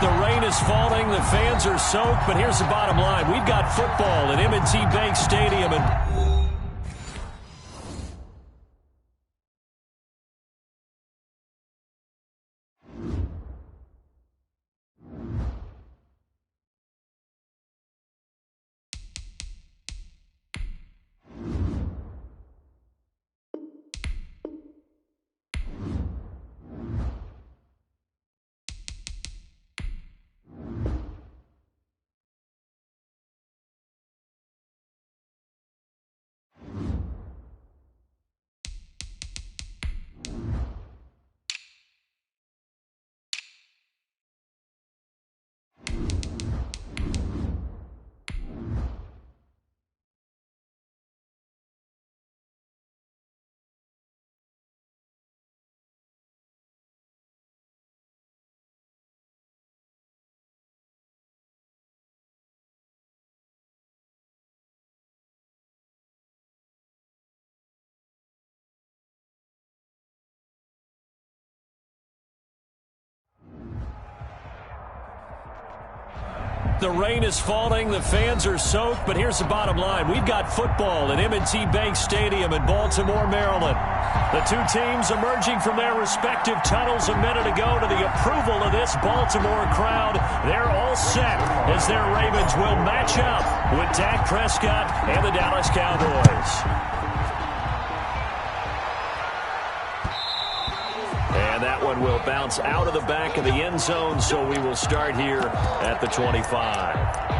The rain is falling, the fans are soaked, but here's the bottom line. We've got football at M&T Bank Stadium. The rain is falling, the fans are soaked, but here's the bottom line. We've got football at M&T Bank Stadium in Baltimore, Maryland. The two teams emerging from their respective tunnels a minute ago to the approval of this Baltimore crowd. They're all set as their Ravens will match up with Dak Prescott and the Dallas Cowboys. And that one will bounce out of the back of the end zone, so we will start here at the 25.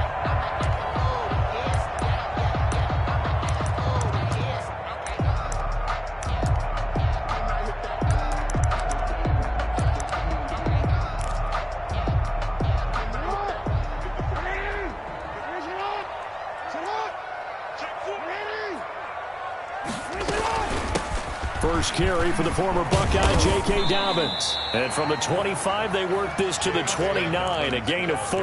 First carry for the former Buckeye, J.K. Dobbins. And from the 25, they work this to the 29, a gain of 4.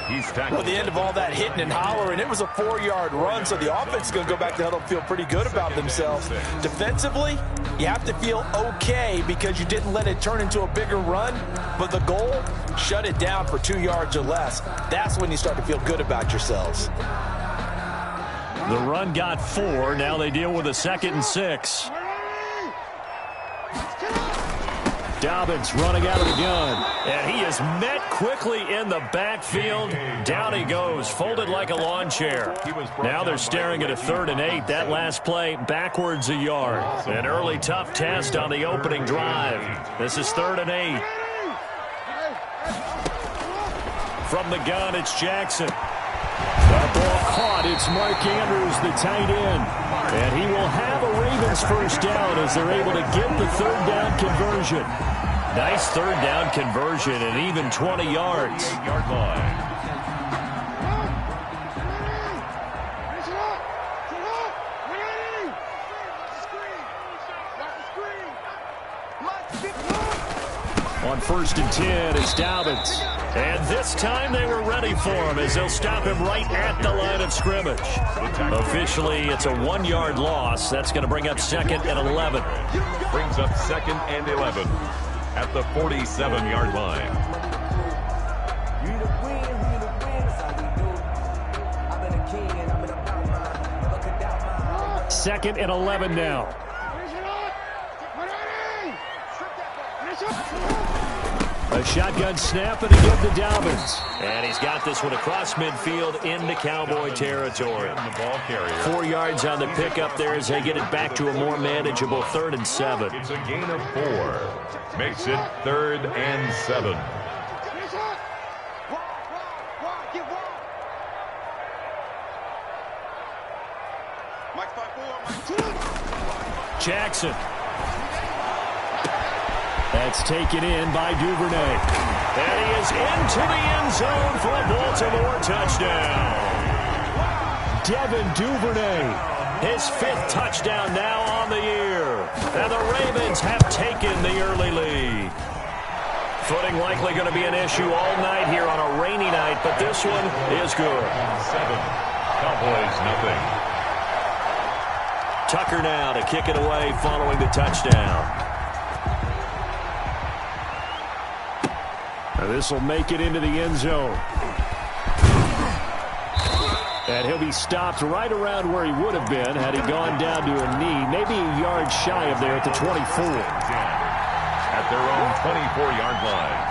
He's tackled. Well, the end of all that hitting and hollering, it was a 4-yard run, so the offense is going to go back to huddle and feel pretty good about themselves. Defensively, you have to feel okay because you didn't let it turn into a bigger run, but the goal, shut it down for 2 yards or less. That's when you start to feel good about yourselves. The run got 4. Now they deal with a 2nd and 6. Dobbins running out of the gun. And he is met quickly in the backfield. Down he goes, folded like a lawn chair. Now they're staring at a 3rd and 8. That last play backwards a yard. An early tough test on the opening drive. This is 3rd and 8. From the gun, it's Jackson. That ball caught. It's Mark Andrews, the tight end. And he will have a Ravens first down as they're able to get the 3rd down conversion. Nice 3rd down conversion and even 20 yards. 8-yard line. On 1st and 10, it's Dobbins. And this time they were ready for him as they'll stop him right at the line of scrimmage. Officially, it's a 1-yard loss. That's going to bring up 2nd and 11. Brings up 2nd and 11 at the 47-yard line. 2nd and 11 now. A shotgun snap and a give to Dobbins. And he's got this one across midfield into Cowboy territory. 4 yards on the pickup there as they get it back to a more manageable 3rd and 7. It's a gain of 4. Makes it 3rd and 7. Jackson. That's taken in by Duvernay. And he is into the end zone for a Baltimore touchdown. Devin Duvernay, his 5th touchdown now on the year. And the Ravens have taken the early lead. Footing likely going to be an issue all night here on a rainy night, but this one is good. 7. Cowboys nothing. Tucker now to kick it away following the touchdown. This will make it into the end zone. And he'll be stopped right around where he would have been had he gone down to a knee, maybe a yard shy of there at the 24. At their own 24-yard line.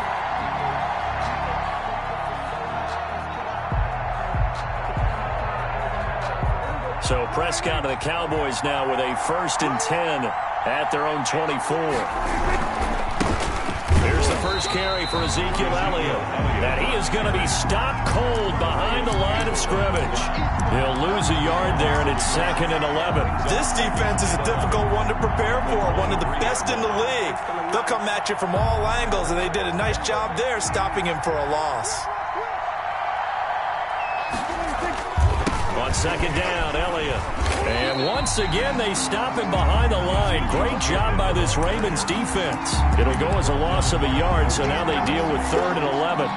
So Prescott and the Cowboys now with a 1st and 10 at their own 24. Here's the first carry for Ezekiel Elliott. And he is going to be stopped cold behind the line of scrimmage. He'll lose a yard there, and it's 2nd and 11. This defense is a difficult one to prepare for, one of the best in the league. They'll come at you from all angles, and they did a nice job there stopping him for a loss. On 2nd down, Elliott. And once again, they stop him behind the line. Great job by this Ravens defense. It'll go as a loss of a yard, so now they deal with 3rd and 11.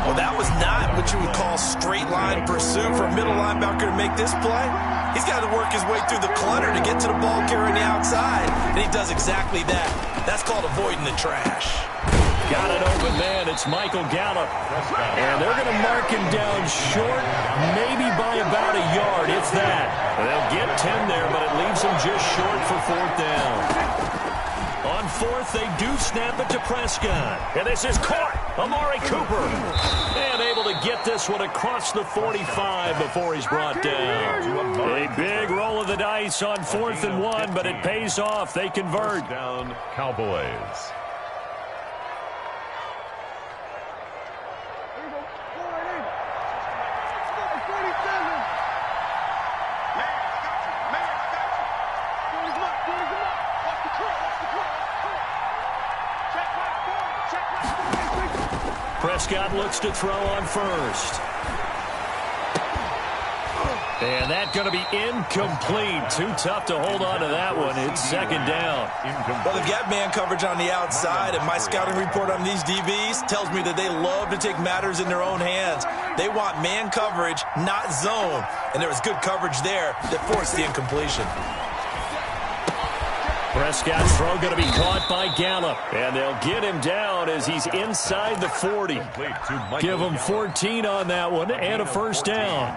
Well, that was not what you would call straight line pursuit for a middle linebacker to make this play. He's got to work his way through the clutter to get to the ball carrier on the outside, and he does exactly that. That's called avoiding the trash. Got it open man. It's Michael Gallup. And they're going to mark him down short, maybe by about a yard, if that. They'll get 10 there, but it leaves them just short for 4th down. On 4th, they do snap it to Prescott. And this is caught. Amari Cooper. And able to get this one across the 45 before he's brought down. A big roll of the dice on 4th and 1, but it pays off. They convert. Down Cowboys. Prescott looks to throw on 1st. And that's going to be incomplete. Too tough to hold on to that one. It's 2nd down. Well, they've got man coverage on the outside, and my scouting report on these DBs tells me that they love to take matters in their own hands. They want man coverage, not zone. And there was good coverage there that forced the incompletion. Prescott's throw going to be caught by Gallup. And they'll get him down as he's inside the 40. Give him 14 on that one and a 1st down.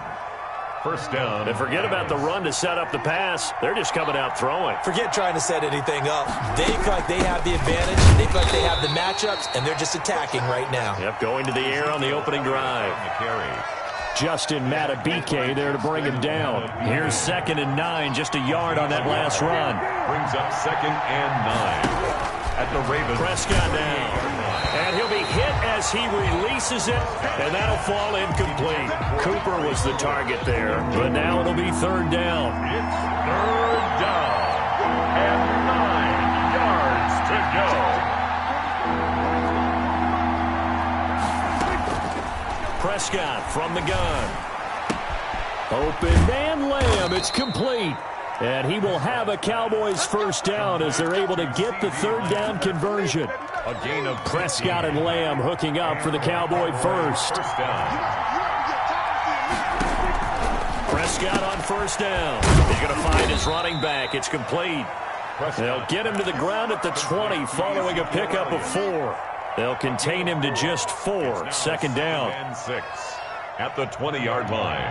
1st down. And forget about the run to set up the pass. They're just coming out throwing. Forget trying to set anything up. They feel like they have the advantage. They feel like they have the matchups, and they're just attacking right now. Yep, going to the air on the opening drive. Justin Matabike there to bring him down. Here's 2nd and 9, just a yard on that last run. Brings up 2nd and 9 at the Ravens. Prescott down. And he'll be hit as he releases it, and that'll fall incomplete. Cooper was the target there, but now it'll be 3rd down. It's 3rd down and 9 yards to go. Prescott from the gun. Open man Lamb. It's complete. And he will have a Cowboys 1st down as they're able to get the 3rd down conversion. A gain of Prescott and Lamb hooking up for the Cowboy 1st. Prescott on 1st down. He's going to find his running back. It's complete. They'll get him to the ground at the 20 following a pickup of 4. They'll contain him to just 4. 2nd down. And 6 at the 20-yard line.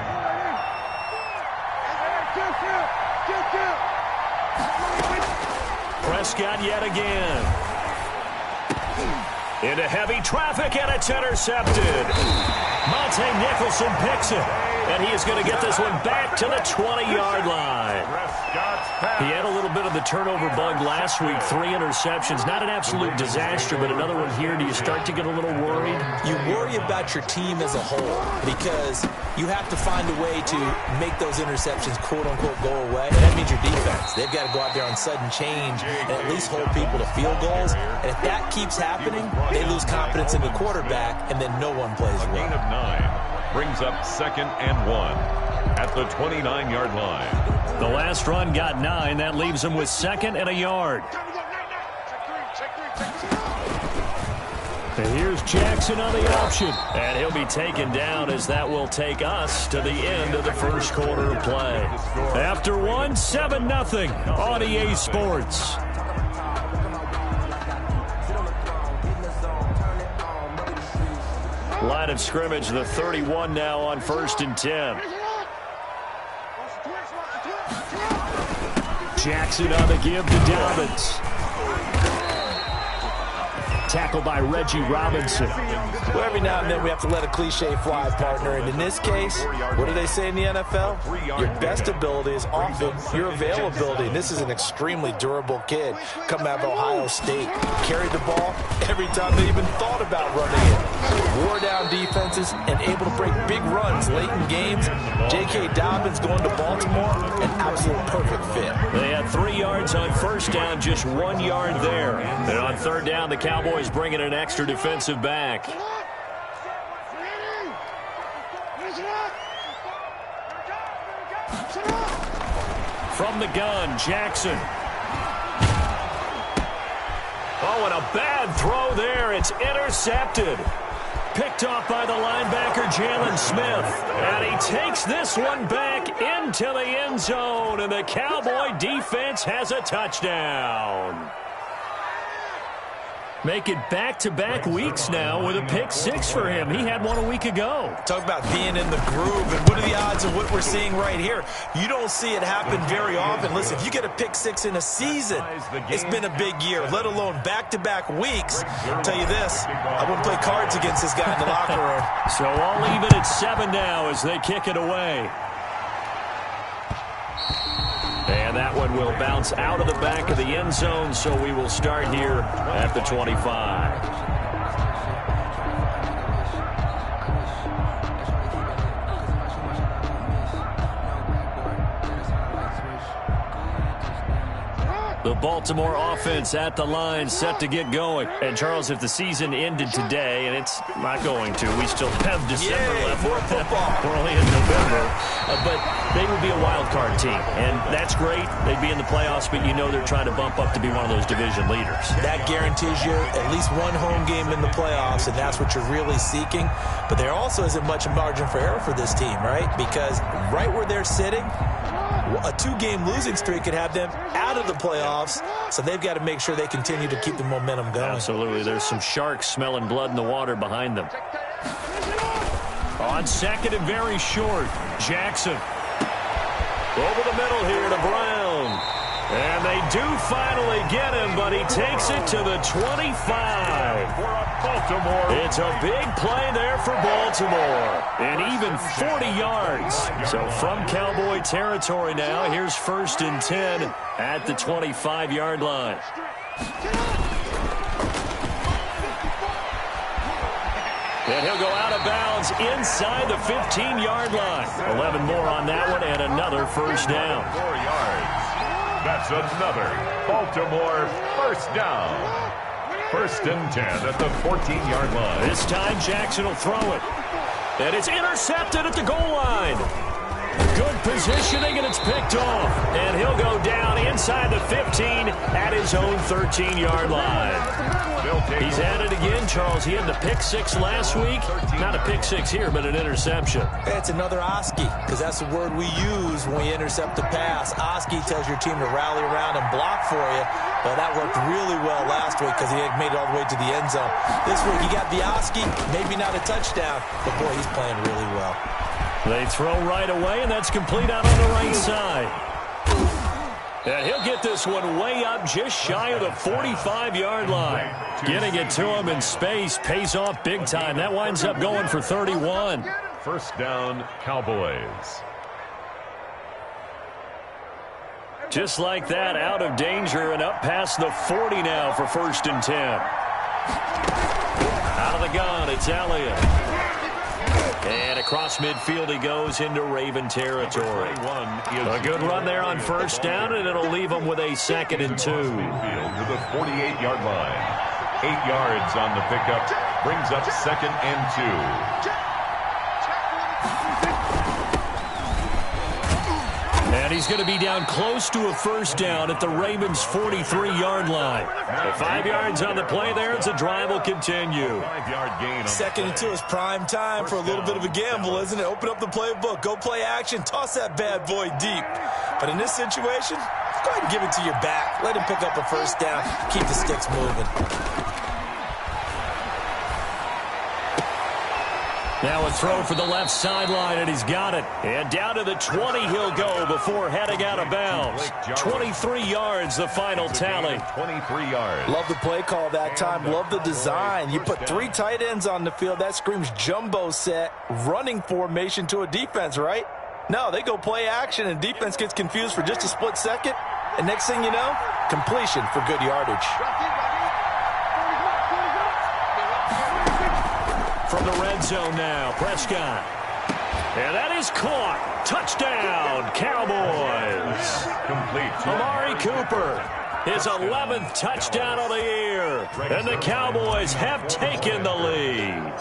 Prescott yet again. Into heavy traffic, and it's intercepted. Monte Nicholson picks it, and he is going to get this one back to the 20-yard line. He had a little bit of the turnover bug last week, 3 interceptions. Not an absolute disaster, but another one here. Do you start to get a little worried? You worry about your team as a whole because you have to find a way to make those interceptions, quote-unquote, go away. And that means your defense. They've got to go out there on sudden change and at least hold people to field goals. And if that keeps happening, they lose confidence in the quarterback, and then no one plays well. A gain of 9 brings up 2nd and 1 at the 29-yard line. The last run got 9. That leaves him with 2nd and a yard. And here's Jackson on the option. And he'll be taken down as that will take us to the end of the first quarter of play. After one, 7-0 on EA Sports. Line of scrimmage, the 31 now on 1st and 10. Jackson on the give to Dobbins. Tackled by Reggie Robinson. Well, every now and then we have to let a cliche fly, partner. And in this case, what do they say in the NFL? Your best ability is often your availability. And this is an extremely durable kid coming out of Ohio State. Carried the ball every time they even thought about running it. Wore down defenses and able to break big runs late in games. J.K. Dobbins going to Baltimore, an absolute perfect fit. They had 3 yards on 1st down, just 1 yard there. And on 3rd down, the Cowboys bringing an extra defensive back. From the gun, Jackson. Oh, and a bad throw there. It's intercepted. Picked off by the linebacker, Jalen Smith. And he takes this one back into the end zone. And the Cowboy defense has a touchdown. Make it back-to-back weeks now with a pick 6 for him. He had one a week ago. Talk about being in the groove, and what are the odds of what we're seeing right here? You don't see it happen very often. Listen, if you get a pick 6 in a season, it's been a big year, let alone back-to-back weeks. I'll tell you this, I wouldn't play cards against this guy in the locker room. So all even at 7 now as they kick it away. And that one will bounce out of the back of the end zone, so we will start here at the 25. The Baltimore offense at the line, set to get going. And, Charles, if the season ended today, and it's not going to, we still have December left. More football. We're only in November. But they would be a wild card team, and that's great. They'd be in the playoffs, but you know they're trying to bump up to be one of those division leaders. That guarantees you at least one home game in the playoffs, and that's what you're really seeking. But there also isn't much margin for error for this team, right? Because right where they're sitting, a 2-game losing streak could have them out of the playoffs, so they've got to make sure they continue to keep the momentum going. Absolutely. There's some sharks smelling blood in the water behind them. On 2nd and very short, Jackson. Over the middle here to Brown. And they do finally get him, but he takes it to the 25. It's a big play there for Baltimore. And even 40 yards. So from Cowboy territory now, here's 1st and 10 at the 25-yard line. And he'll go out of bounds inside the 15-yard line. 11 more on that one and another 1st down. 4 yards. That's another Baltimore 1st down. 1st and 10 at the 14-yard line. This time Jackson will throw it. And it's intercepted at the goal line. Good positioning, and it's picked off. And he'll go down inside the 15 at his own 13-yard line. He's at it again, Charles. He had the pick 6 last week. Not a pick 6 here, but an interception. It's another Oski, because that's the word we use when we intercept a pass. Oski tells your team to rally around and block for you. Well, that worked really well last week because he made it all the way to the end zone. This week he got the Oski, maybe not a touchdown, but boy, he's playing really well. They throw right away, and that's complete out on the right side. And he'll get this one way up just shy of the 45-yard line. Getting it to him in space pays off big time. That winds up going for 31. 1st down, Cowboys. Just like that, out of danger and up past the 40 now for 1st and 10. Out of the gun, it's Elliott. And across midfield he goes into Raven territory. A good run there on 1st down, and it'll leave him with a 2nd and 2. Midfield to the 48-yard line. 8 yards on the pickup. Brings up 2nd and 2. And he's going to be down close to a 1st down at the Ravens' 43-yard line. So 5 yards on the play there as the drive will continue. 5-yard gain. 2nd and 2 is prime time for a little bit of a gamble, isn't it? Open up the playbook, go play action, toss that bad boy deep. But in this situation, go ahead and give it to your back. Let him pick up a 1st down, keep the sticks moving. Now a throw for the left sideline, and he's got it. And down to the 20 he'll go before heading out of bounds. 23 yards, the final tally. 23 yards. Love the play call that time. Love the design. You put 3 tight ends on the field. That screams jumbo set, running formation to a defense, right? No, they go play action, and defense gets confused for just a split second. And next thing you know, completion for good yardage. From the red zone now, Prescott. And that is caught. Touchdown, Cowboys. Complete. Amari Cooper, his 11th touchdown of the year. And the Cowboys have taken the lead.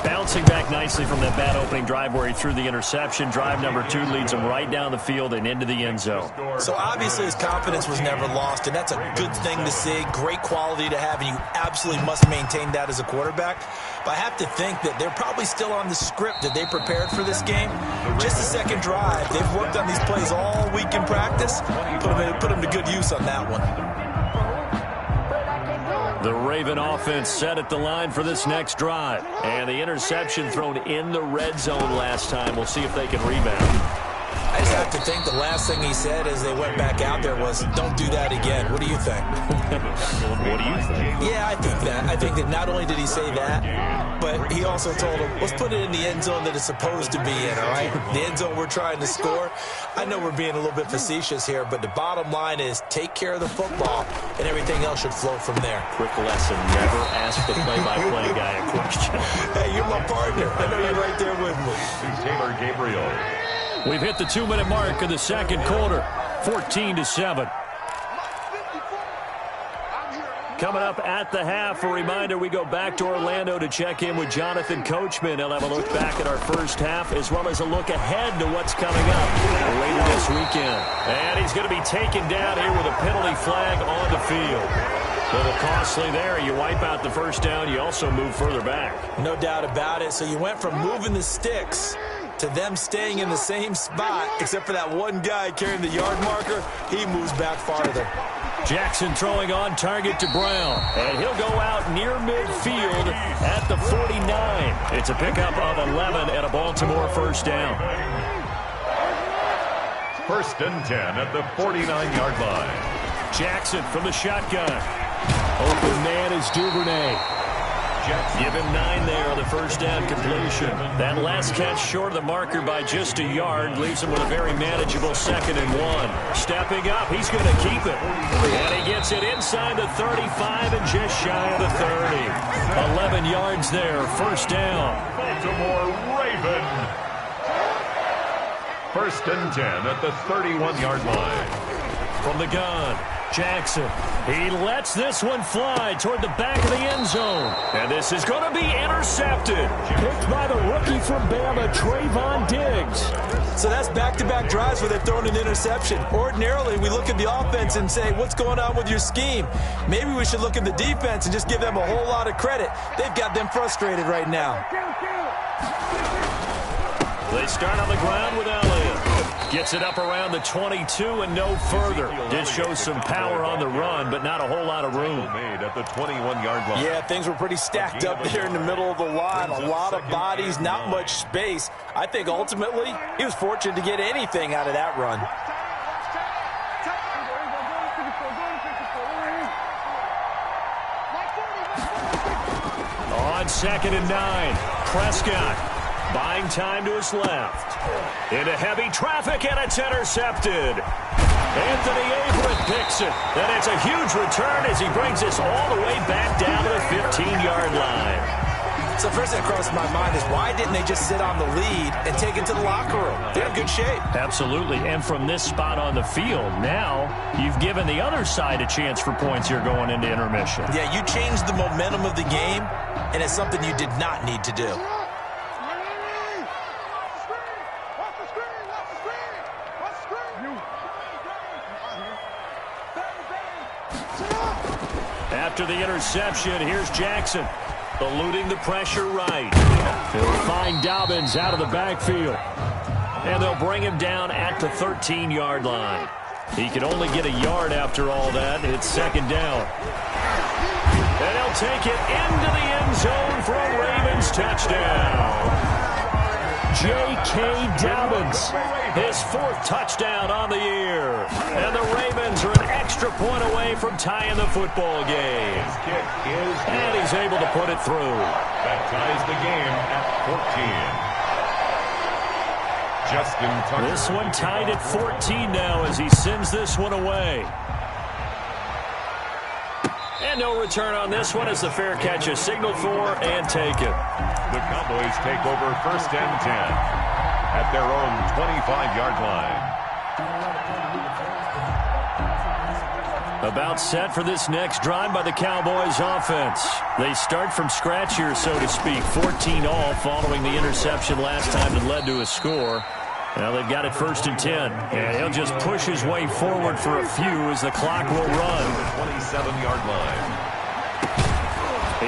Bouncing back nicely from that bad opening drive where he threw the interception. Drive number 2 leads him right down the field and into the end zone. So obviously his confidence was never lost, and that's a good thing to see. Great quality to have, and you absolutely must maintain that as a quarterback. But I have to think that they're probably still on the script that they prepared for this game. Just the second drive. They've worked on these plays all week in practice. Put them to good use on that one. The Raven offense set at the line for this next drive. And the interception thrown in the red zone last time. We'll see if they can rebound. I just have to think the last thing he said as they went back out there was, don't do that again. What do you think? What do you think? Yeah, I think that. I think that not only did he say that, but he also told him, let's put it in the end zone that it's supposed to be in, all right? The end zone we're trying to score. I know we're being a little bit facetious here, but the bottom line is take care of the football, and everything else should flow from there. Quick lesson, never ask the play-by-play guy a question. Hey, you're my partner. I know you're right there with me. Taylor Gabriel. We've hit the 2-minute mark of the second quarter, 14-7. Coming up at the half, a reminder, we go back to Orlando to check in with Jonathan Coachman. He'll have a look back at our first half, as well as a look ahead to what's coming up later this weekend. And he's going to be taken down here with a penalty flag on the field. A little costly there. You wipe out the first down, you also move further back. No doubt about it. So you went from moving the sticks to them staying in the same spot, except for that one guy carrying the yard marker. He moves back farther. Jackson throwing on target to Brown. And he'll go out near midfield at the 49. It's a pickup of 11 and a Baltimore first down. 1st and 10 at the 49-yard line. Jackson from the shotgun. Open man is Duvernay. Give him 9 there on the first down completion. That last catch short of the marker by just a yard leaves him with a very manageable 2nd and 1. Stepping up, he's going to keep it. And he gets it inside the 35 and just shy of the 30. 11 yards there, first down. Baltimore Raven. 1st and 10 at the 31-yard line. From the gun, Jackson. He lets this one fly toward the back of the end zone. And this is going to be intercepted. Picked by the rookie from Bama, Trayvon Diggs. So that's back-to-back drives where they've thrown an interception. Ordinarily, we look at the offense and say, what's going on with your scheme? Maybe we should look at the defense and just give them a whole lot of credit. They've got them frustrated right now. They start on the ground with Elliott. Gets it up around the 22 and no further. Did show some power on the run, but not a whole lot of room. Made at the 21-yard line. Yeah, things were pretty stacked up there in the middle of the line. A lot of bodies, not much space. I think ultimately he was fortunate to get anything out of that run. On 2nd and 9, Prescott buying time to his left. Into heavy traffic, and it's intercepted. Anthony Averett picks it. And it's a huge return as he brings this all the way back down to the 15-yard line. So first thing that crossed my mind is why didn't they just sit on the lead and take it to the locker room? They're in good shape. Absolutely. And from this spot on the field, now you've given the other side a chance for points here going into intermission. Yeah, you changed the momentum of the game, and it's something you did not need to do. After the interception, here's Jackson, eluding the pressure right. He'll find Dobbins out of the backfield. And they'll bring him down at the 13-yard line. He can only get a yard after all that. It's 2nd down. And he'll take it into the end zone for a Ravens touchdown. J.K. Dobbins, his 4th touchdown on the year. And the Ravens are an extra point away from tying the football game. And he's able to put it through. That ties the game at 14. Justin Tucker. This one tied at 14 now as he sends this one away. And no return on this one as the fair catch is signaled for and taken. The Cowboys take over 1st and 10 at their own 25-yard line. About set for this next drive by the Cowboys offense. They start from scratch here, so to speak. 14 all following the interception last time that led to a score. Now they've got it 1st and 10. And he'll just push his way forward for a few as the clock will run. 27-yard line.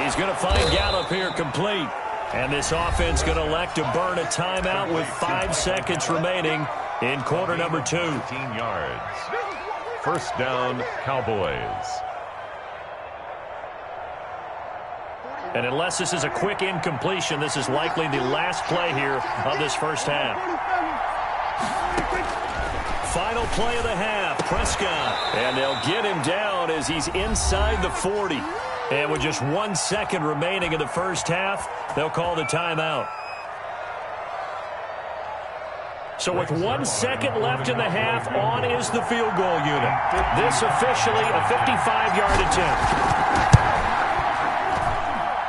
He's going to find Gallup here complete. And this offense going to elect to burn a timeout with 5 seconds remaining in quarter number 2. 15 yards. 1st down, Cowboys. And unless this is a quick incompletion, this is likely the last play here of this first half. Final play of the half, Prescott. And they'll get him down as he's inside the 40. And with just 1 second remaining in the first half, they'll call the timeout. So with 1 second left in the half, on is the field goal unit. This officially a 55-yard attempt.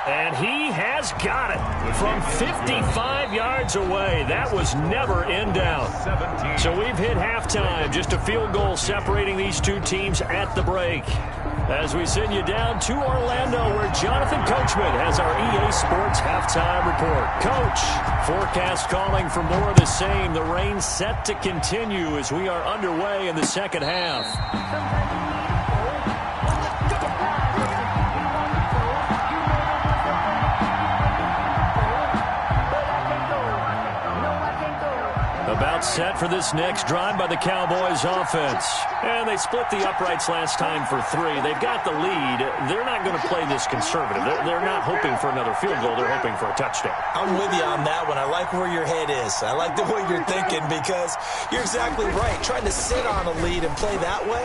And he has got it from 55 yards away. That was never in doubt. So we've hit halftime. Just a field goal separating these two teams at the break. As we send you down to Orlando, where Jonathan Coachman has our EA Sports halftime report. Coach, forecast calling for more of the same. The rain set to continue as we are underway in the second half. About set for this next drive by the Cowboys offense. And they split the uprights last time for 3. They've got the lead. They're not going to play this conservative. They're not hoping for another field goal. They're hoping for a touchdown. I'm with you on that one. I like where your head is. I like the way you're thinking because you're exactly right. Trying to sit on a lead and play that way,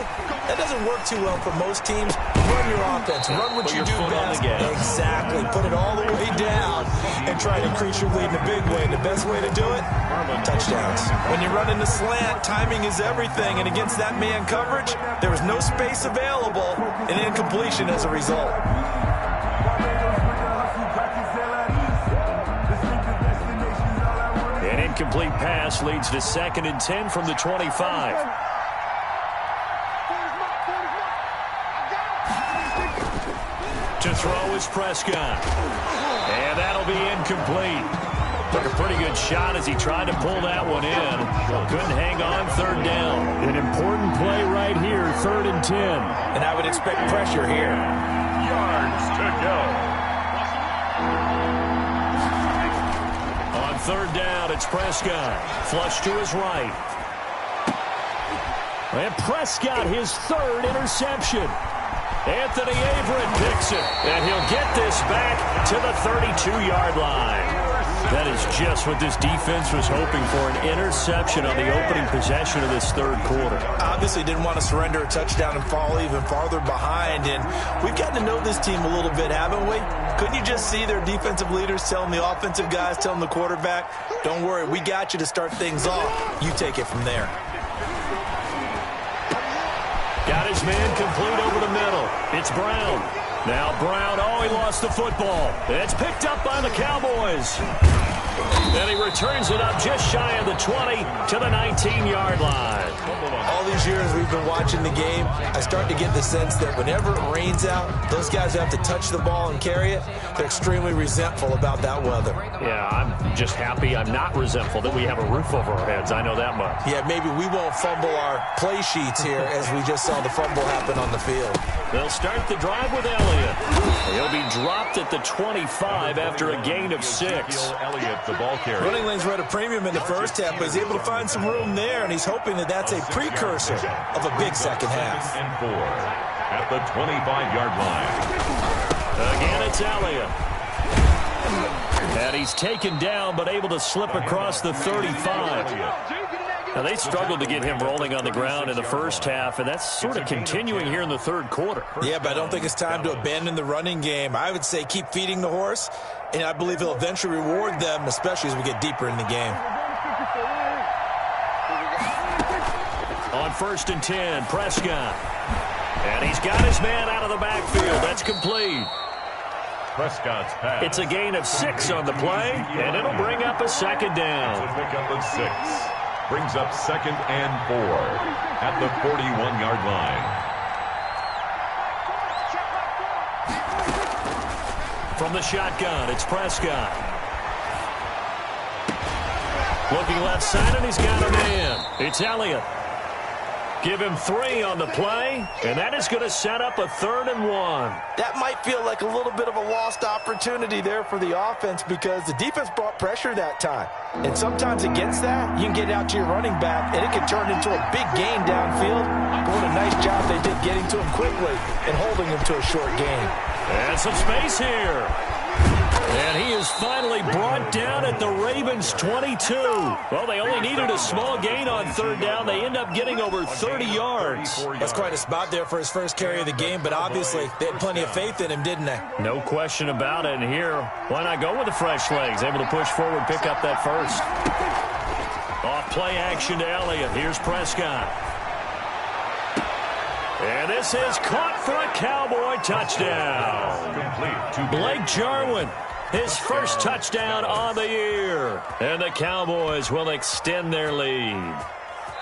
that doesn't work too well for most teams. Run your offense. Run what you do best. Exactly. Put it all the way down and try to increase your lead in a big way. And the best way to do it, touchdowns. When you run in the slant, timing is everything. And against that man coverage, there was no space available, and incompletion as a result. An incomplete pass leads to 2nd and 10 from the 25. To throw is Prescott. And that'll be incomplete. Took a pretty good shot as he tried to pull that one in. Couldn't hang on 3rd down. An important play right here, 3rd and 10. And I would expect pressure here. Yards to go. On 3rd down, it's Prescott. Flush to his right. And Prescott, his 3rd interception. Anthony Averett picks it. And he'll get this back to the 32-yard line. That is just what this defense was hoping for, an interception on the opening possession of this 3rd quarter. Obviously didn't want to surrender a touchdown and fall even farther behind, and we've gotten to know this team a little bit, haven't we? Couldn't you just see their defensive leaders telling the offensive guys, telling the quarterback, don't worry, we got you to start things off. You take it from there. Got his man complete over the middle. It's Brown. Now Brown, he lost the football. It's picked up by the Cowboys. And he returns it up just shy of the 20 to the 19-yard line. All these years we've been watching the game, I start to get the sense that whenever it rains out, those guys who have to touch the ball and carry it, they're extremely resentful about that weather. Yeah, I'm just happy I'm not resentful that we have a roof over our heads. I know that much. Yeah, maybe we won't fumble our play sheets here as we just saw the fumble happen on the field. They'll start the drive with Elliott. He'll be dropped at the 25 after a gain of 6. Elliott, the ball carrier. Running lanes were at a premium in the first half, but he's able to find some room there, and he's hoping that that's a precursor of a big second half. And 4 at the 25-yard line. Again, it's Elliott. And he's taken down, but able to slip across the 35. Now, they struggled to get him rolling on the ground in the first half, and that's sort of continuing here in the third quarter. Yeah, but I don't think it's time to abandon the running game. I would say keep feeding the horse, and I believe he'll eventually reward them, especially as we get deeper in the game. On 1st and 10, Prescott. And he's got his man out of the backfield. That's complete. Prescott's pass. It's a gain of 6 on the play, and it'll bring up a second down. It's a pickup of 6. Brings up 2nd and 4 at the 41-yard line. From the shotgun, it's Prescott. Looking left side, and he's got a man. It's Elliott. Give him 3 on the play, and that is going to set up a 3rd and 1. That might feel like a little bit of a lost opportunity there for the offense because the defense brought pressure that time. And sometimes against that, you can get out to your running back, and it can turn into a big gain downfield. But what a nice job they did getting to him quickly and holding him to a short gain. And some space here. And he is finally brought down at the Ravens' 22. Well, they only needed a small gain on 3rd down. They end up getting over 30 yards. That's quite a spot there for his first carry of the game, but obviously they had plenty of faith in him, didn't they? No question about it. And here, why not go with the fresh legs? Able to push forward, pick up that first. Off play action to Elliott. Here's Prescott. And this is caught for a Cowboy touchdown. Blake Jarwin, his first touchdown on the year. And the Cowboys will extend their lead.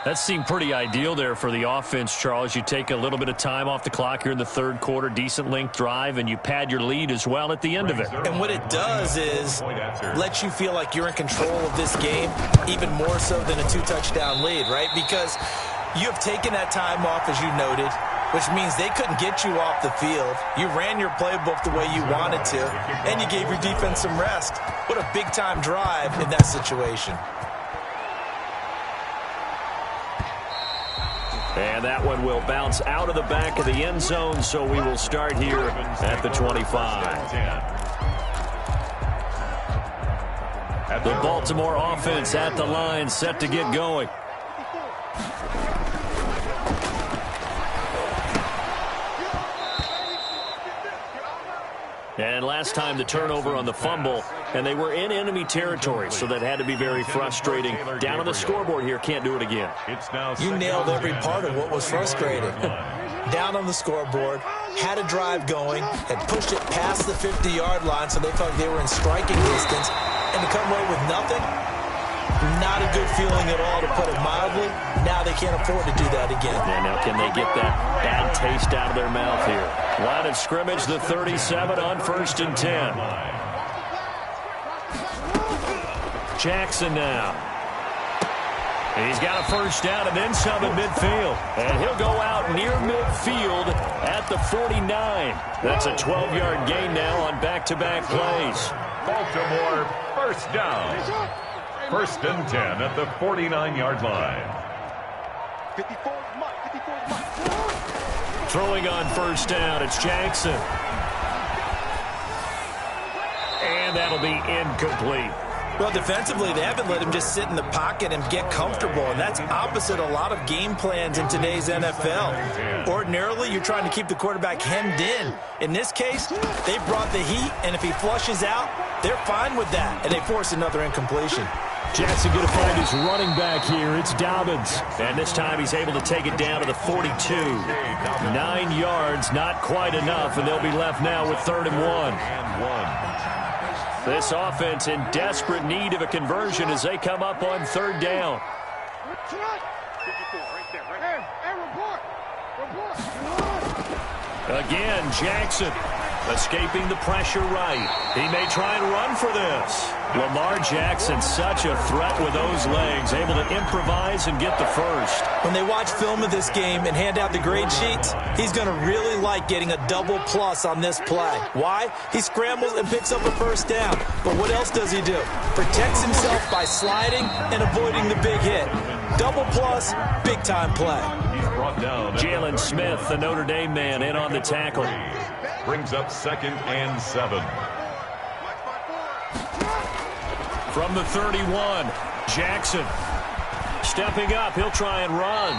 That seemed pretty ideal there for the offense, Charles. You take a little bit of time off the clock here in the third quarter, decent length drive, and you pad your lead as well at the end of it. And what it does is let you feel like you're in control of this game, even more so than a 2-touchdown lead, right? Because you have taken that time off, as you noted, which means they couldn't get you off the field. You ran your playbook the way you wanted to, and you gave your defense some rest. What a big-time drive in that situation. And that one will bounce out of the back of the end zone, so we will start here at the 25. The Baltimore offense at the line, set to get going. And last time the turnover on the fumble, and they were in enemy territory, so that had to be very frustrating. Down on the scoreboard here, can't do it again. You nailed every part of what was frustrating. Down on the scoreboard, had a drive going, had pushed it past the 50-yard line, so they felt they were in striking distance, and to come away with nothing, not a good feeling at all, to put it mildly. Now they can't afford to do that again. And now can they get that bad taste out of their mouth here? Line of scrimmage, the 37 on 1st and 10. Jackson now. He's got a first down and then some at midfield. And he'll go out near midfield at the 49. That's a 12-yard gain now on back-to-back plays. Baltimore first down. 1st and 10 at the 49-yard line. Throwing on first down, it's Jackson. And that'll be incomplete. Well, defensively, they haven't let him just sit in the pocket and get comfortable, and that's opposite a lot of game plans in today's NFL. Ordinarily, you're trying to keep the quarterback hemmed in. In this case, they brought the heat, and if he flushes out, they're fine with that, and they force another incompletion. Jackson going to find his running back here. It's Dobbins. And this time he's able to take it down to the 42. 9 yards, not quite enough, and they'll be left now with 3rd and 1. This offense in desperate need of a conversion as they come up on 3rd down. Again, Jackson escaping the pressure right. He may try and run for this. Lamar Jackson, such a threat with those legs, able to improvise and get the first. When they watch film of this game and hand out the grade sheets, he's going to really like getting a double plus on this play. Why? He scrambles and picks up a first down. But what else does he do? Protects himself by sliding and avoiding the big hit. Double plus, big-time play. Jalen Smith, the Notre Dame man, in on the tackle. brings up 2nd and 7. From the 31, Jackson stepping up. He'll try and run.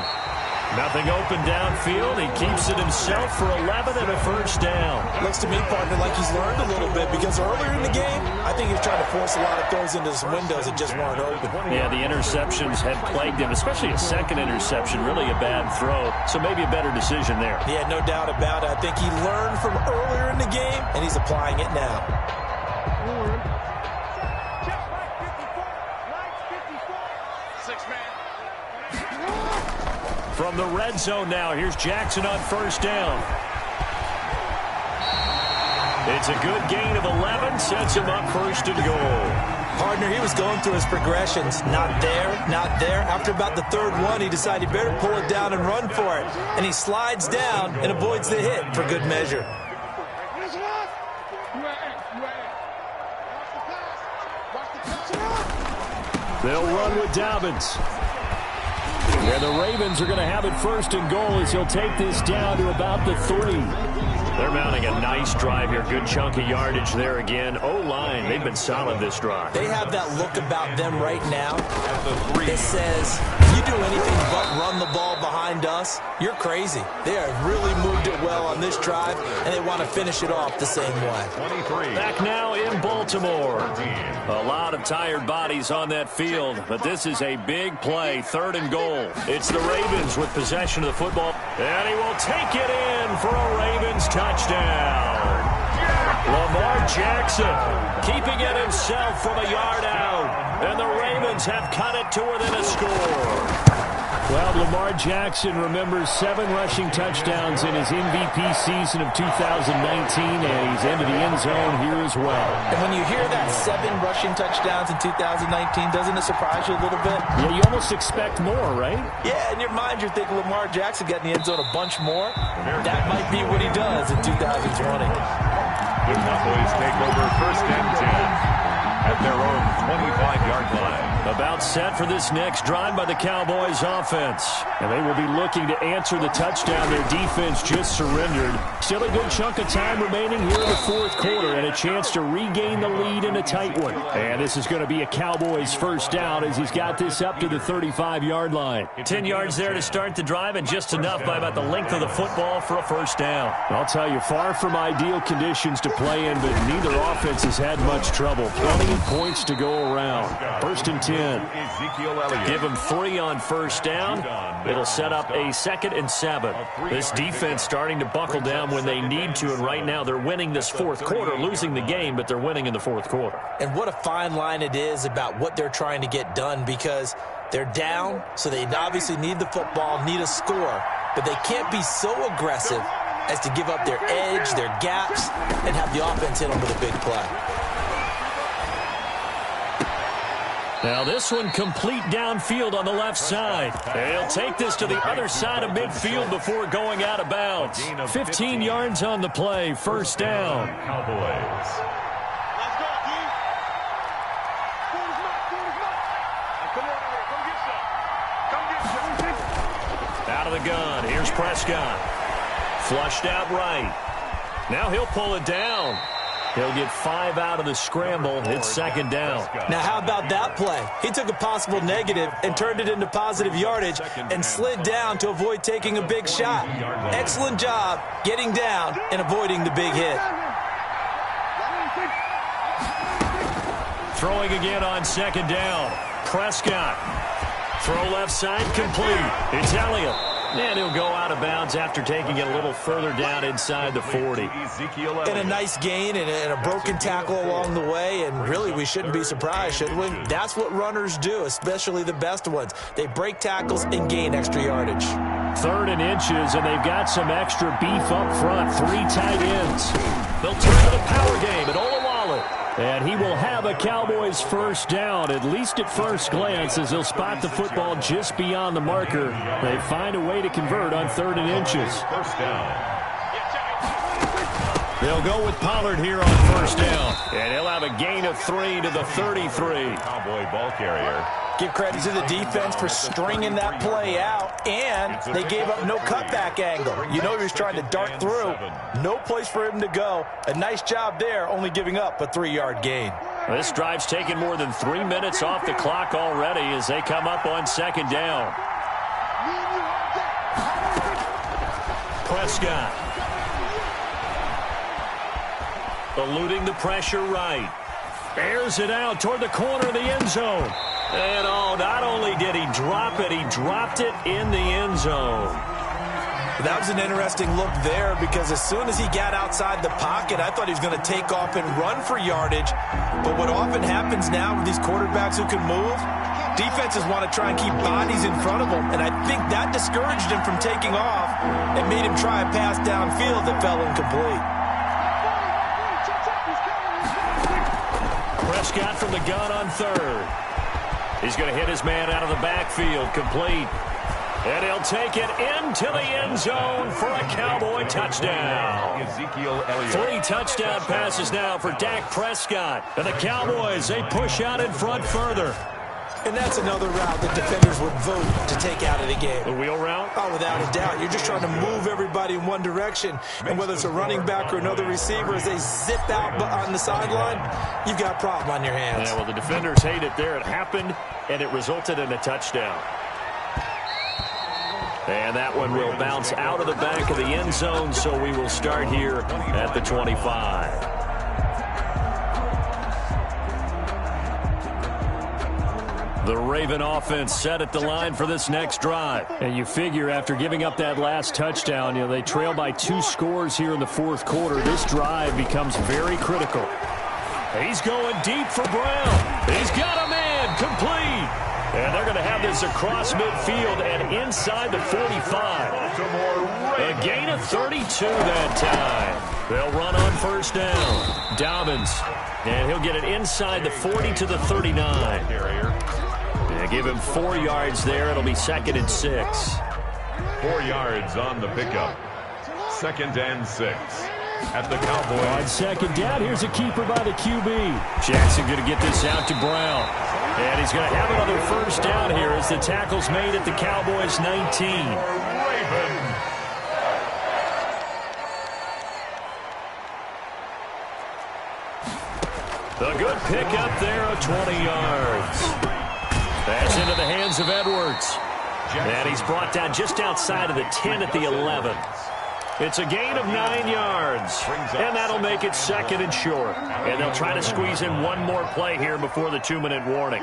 Nothing open downfield. He keeps it himself for 11 and a first down. Looks to me, partner, like he's learned a little bit because earlier in the game, I think he was trying to force a lot of throws into some windows that just weren't open. Yeah, the interceptions had plagued him, especially a second interception, really a bad throw. So maybe a better decision there. Yeah, no doubt about it. I think he learned from earlier in the game, and he's applying it now. From the red zone now, here's Jackson on first down. It's a good gain of 11, sets him up first and goal. Partner, he was going through his progressions. Not there, not there. After about the third one, he decided he better pull it down and run for it. And he slides down and avoids the hit for good measure. They'll run with Dobbins. And the Ravens are going to have it first and goal as he'll take this down to about the 3. They're mounting a nice drive here. Good chunk of yardage there again. O-line, they've been solid this drive. They have that look about them right now that says, you do anything but run the ball behind us, you're crazy. They have really moved it well on this drive, and they want to finish it off the same way. 23. Back now in Baltimore. A lot of tired bodies on that field, but this is a big play, 3rd and goal. It's the Ravens with possession of the football, and he will take it in for a Ravens touchdown. Lamar Jackson keeping it himself from a yard out, and the Ravens have cut it to within a score. Well, Lamar Jackson remembers 7 rushing touchdowns in his MVP season of 2019, and he's into the end zone here as well. And when you hear that 7 rushing touchdowns in 2019, doesn't it surprise you a little bit? Yeah, you almost expect more, right? Yeah, in your mind you're thinking Lamar Jackson got in the end zone a bunch more. That might be what he does in 2020. The Cowboys take over 1st and 10 at their own 25-yard line. About set for this next drive by the Cowboys offense. And they will be looking to answer the touchdown their defense just surrendered. Still a good chunk of time remaining here in the 4th quarter and a chance to regain the lead in a tight one. And this is going to be a Cowboys first down as he's got this up to the 35-yard line. 10 yards there to start the drive and just enough by about the length of the football for a first down. I'll tell you, far from ideal conditions to play in, but neither offense has had much trouble. Plenty of points to go around. 1st and 10. Give him 3 on first down. It'll set up a 2nd and 7. This defense starting to buckle down when they need to, and right now they're winning this 4th quarter, losing the game, but they're winning in the 4th quarter. And what a fine line it is about what they're trying to get done, because they're down, so they obviously need the football, need a score, but they can't be so aggressive as to give up their edge, their gaps, and have the offense hit them with a big play. Now this one complete downfield on the left side. They'll take this to the other side of midfield before going out of bounds. 15 yards on the play, first down. Cowboys. Out of the gun, here's Prescott. Flushed out right. Now he'll pull it down. He'll get 5 out of the scramble. It's 2nd down. Now, how about that play? He took a possible negative and turned it into positive yardage and slid down to avoid taking a big shot. Excellent job getting down and avoiding the big hit. Throwing again on 2nd down. Prescott. Throw left side complete. It's Elliott. And he'll go out of bounds after taking it a little further down inside the 40. And a nice gain and a broken tackle along the way, and really we shouldn't be surprised, should we? That's what runners do, especially the best ones. They break tackles and gain extra yardage. 3rd and inches, and they've got some extra beef up front. 3 tight ends. They'll turn to the power game at Olawale. And he will have a Cowboys first down, at least at first glance, as he'll spot the football just beyond the marker. They find a way to convert on 3rd and inches. First down. They'll go with Pollard here on first down. And he'll have a gain of 3 to the 33. Cowboy ball carrier. Give credit to the defense for stringing that play out, and they gave up no cutback angle. You know he was trying to dart through. No place for him to go. A nice job there, only giving up a 3-yard gain. This drive's taken more than 3 minutes off the clock already as they come up on second down. Prescott. Eluding the pressure right. Airs it out toward the corner of the end zone. And not only did he drop it, he dropped it in the end zone. That was an interesting look there because as soon as he got outside the pocket, I thought he was going to take off and run for yardage. But what often happens now with these quarterbacks who can move, defenses want to try and keep bodies in front of them. And I think that discouraged him from taking off and made him try a pass downfield that fell incomplete. Prescott from the gun on third. He's going to hit his man out of the backfield, complete. And he'll take it into the end zone for a Cowboy touchdown. Ezekiel Elliott. 3 touchdown passes now for Dak Prescott. And the Cowboys, they push out in front further. And that's another route that defenders would vote to take out of the game. The wheel route? Oh, without a doubt. You're just trying to move everybody in one direction. And whether it's a running back or another receiver, as they zip out on the sideline, you've got a problem on your hands. Yeah, well, the defenders hate it there. It happened, and it resulted in a touchdown. And that one will bounce out of the back of the end zone, so we will start here at the 25. The Raven offense set at the line for this next drive. And you figure after giving up that last touchdown, they trail by 2 scores here in the fourth quarter. This drive becomes very critical. He's going deep for Brown. He's got a man, complete. And they're going to have this across midfield and inside the 45. A gain of 32 that time. They'll run on first down. Dobbins. And he'll get it inside the 40 to the 39. Yeah, give him 4 yards there. It'll be 2nd and 6. 4 yards on the pickup. 2nd and 6. At the Cowboys. On second down, here's a keeper by the QB. Jackson going to get this out to Brown. And he's going to have another first down here as the tackle's made at the Cowboys' 19. Raven. A good pickup there of 20 yards. That's into the hands of Edwards. And he's brought down just outside of the 10 at the 11. It's a gain of 9 yards, and that'll make it 2nd and short. And they'll try to squeeze in one more play here before the 2-minute warning.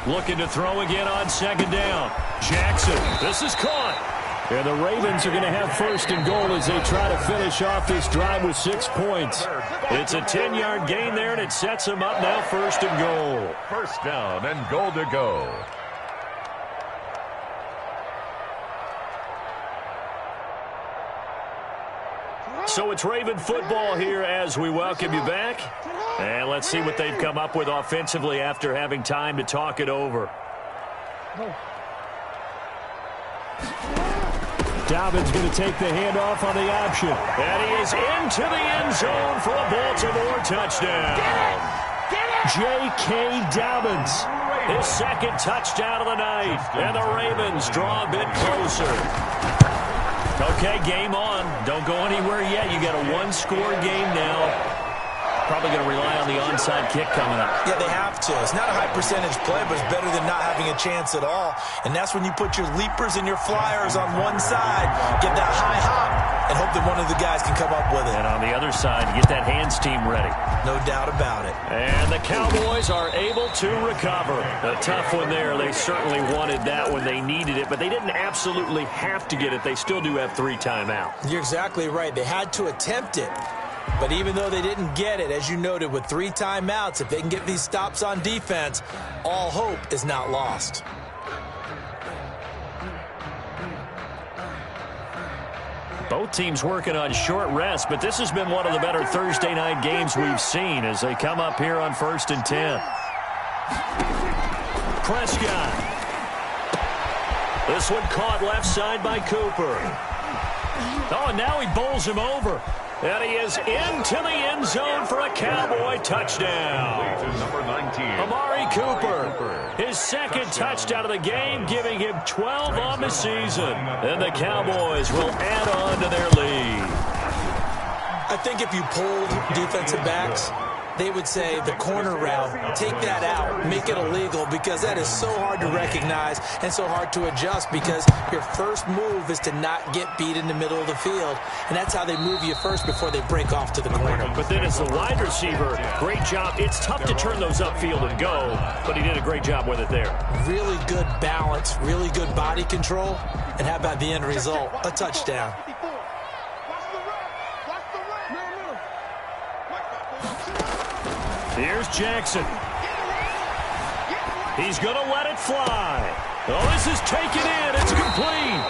Looking to throw again on 2nd down. Jackson, this is caught. And the Ravens are going to have 1st and goal as they try to finish off this drive with 6 points. It's a 10-yard gain there, and it sets them up now 1st and goal. First down and goal to go. So it's Raven football here as we welcome you back. And let's see what they've come up with offensively after having time to talk it over. Dobbins going to take the handoff on the option. And he is into the end zone for a Baltimore touchdown. J.K. Dobbins, his 2nd touchdown of the night. And the Ravens draw a bit closer. Okay, game on. Don't go anywhere yet. You got a 1-score game now. Probably going to rely on the onside kick coming up. Yeah, they have to. It's not a high percentage play, but it's better than not having a chance at all. And that's when you put your leapers and your flyers on one side, get that high hop, and hope that one of the guys can come up with it. And on the other side, get that hands team ready. No doubt about it. And the Cowboys are able to recover. A tough one there. They certainly wanted that when they needed it, but they didn't absolutely have to get it. They still do have 3 timeouts. You're exactly right. They had to attempt it. But even though they didn't get it, as you noted, with 3 timeouts, if they can get these stops on defense, all hope is not lost. Both teams working on short rest, but this has been one of the better Thursday night games we've seen as they come up here on 1st and 10. Prescott. This one caught left side by Cooper. Oh, and now he bowls him over. And he is into the end zone for a Cowboy touchdown. Number 19. Amari Cooper, his second touchdown of the game, giving him 12 on the season. And the Cowboys will add on to their lead. I think if you polled defensive backs, they would say the corner route, take that out, make it illegal, because that is so hard to recognize and so hard to adjust, because your first move is to not get beat in the middle of the field, and that's how they move you first before they break off to the corner. But then as the wide receiver, great job. It's tough to turn those upfield and go, but he did a great job with it there. Really good balance, really good body control, and how about the end result? A touchdown. Here's Jackson. He's going to let it fly. Oh, this is taken in. It's complete.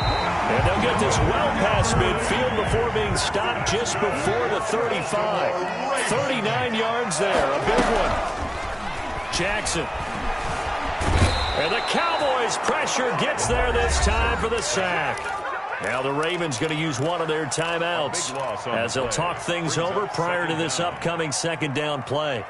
And they'll get this well past midfield before being stopped just before the 35. 39 yards there. A big one. Jackson. And the Cowboys' pressure gets there this time for the sack. Now the Ravens going to use one of their timeouts as they'll talk things over prior to this upcoming second down play.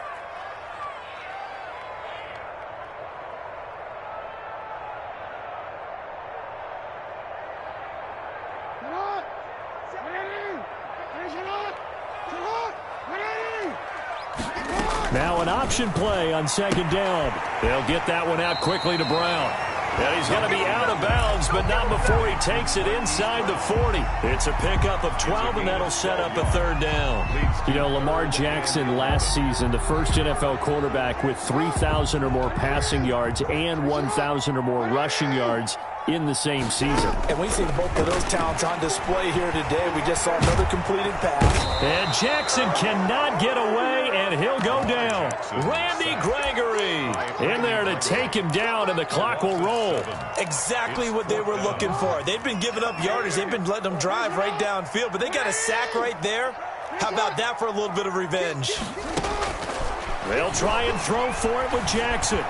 Now an option play on second down. They'll get that one out quickly to Brown. And he's going to be out of bounds, but not before he takes it inside the 40. It's a pickup of 12, and that'll set up a third down. You know, Lamar Jackson last season, the first NFL quarterback with 3,000 or more passing yards and 1,000 or more rushing yards in the same season. And we see both of those talents on display here today. We just saw another completed pass. And Jackson cannot get away, and he'll go down. Randy Gregory in there to take him down, and the clock will roll. Exactly what they were looking for. They've been giving up yardage. They've been letting them drive right downfield, but they got a sack right there. How about that for a little bit of revenge? They'll try and throw for it with Jackson.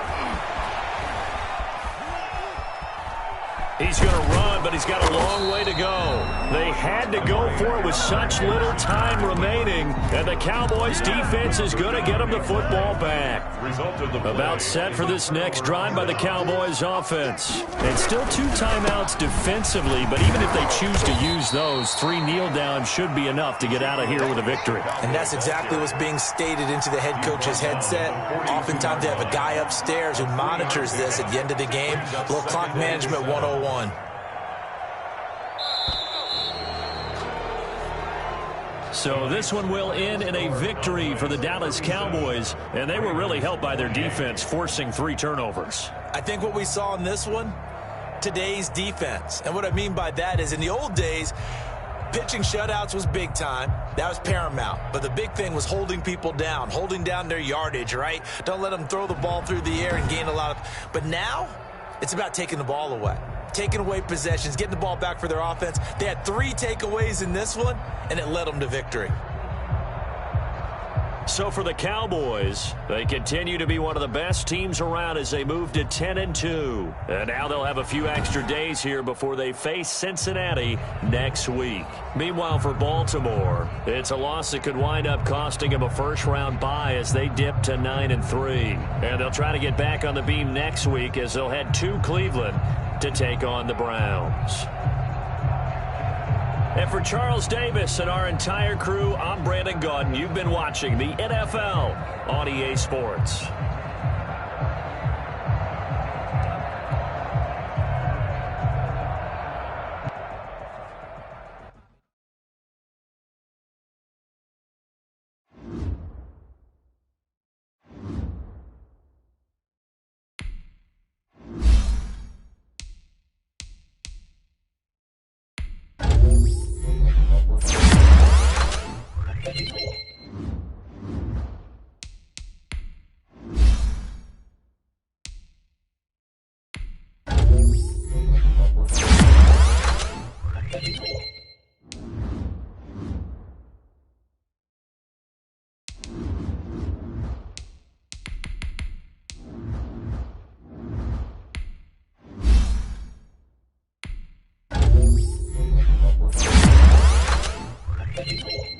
He's going to run, but he's got a long way to go. They had to go for it with such little time remaining, and the Cowboys' defense is going to get them the football back. About set for this next drive by the Cowboys' offense. And still 2 timeouts defensively, but even if they choose to use those, 3 kneel downs should be enough to get out of here with a victory. And that's exactly what's being stated into the head coach's headset. Oftentimes they have a guy upstairs who monitors this at the end of the game. A little clock management 101. So this one will end in a victory for the Dallas Cowboys, and they were really helped by their defense forcing 3 turnovers. I think what we saw in this one, today's defense. And what I mean by that is in the old days, pitching shutouts was big time. That was paramount. But the big thing was holding people down, holding down their yardage, right? Don't let them throw the ball through the air and gain a lot of... But now, it's about taking the ball away. Taking away possessions, getting the ball back for their offense. They had 3 takeaways in this one, and it led them to victory. So for the Cowboys, they continue to be one of the best teams around as they move to 10-2. And now they'll have a few extra days here before they face Cincinnati next week. Meanwhile, for Baltimore, it's a loss that could wind up costing them a first-round bye as they dip to 9-3. And they'll try to get back on the beam next week as they'll head to Cleveland to take on the Browns. And for Charles Davis and our entire crew, I'm Brandon Gaudin. You've been watching the NFL on EA Sports. Thank you.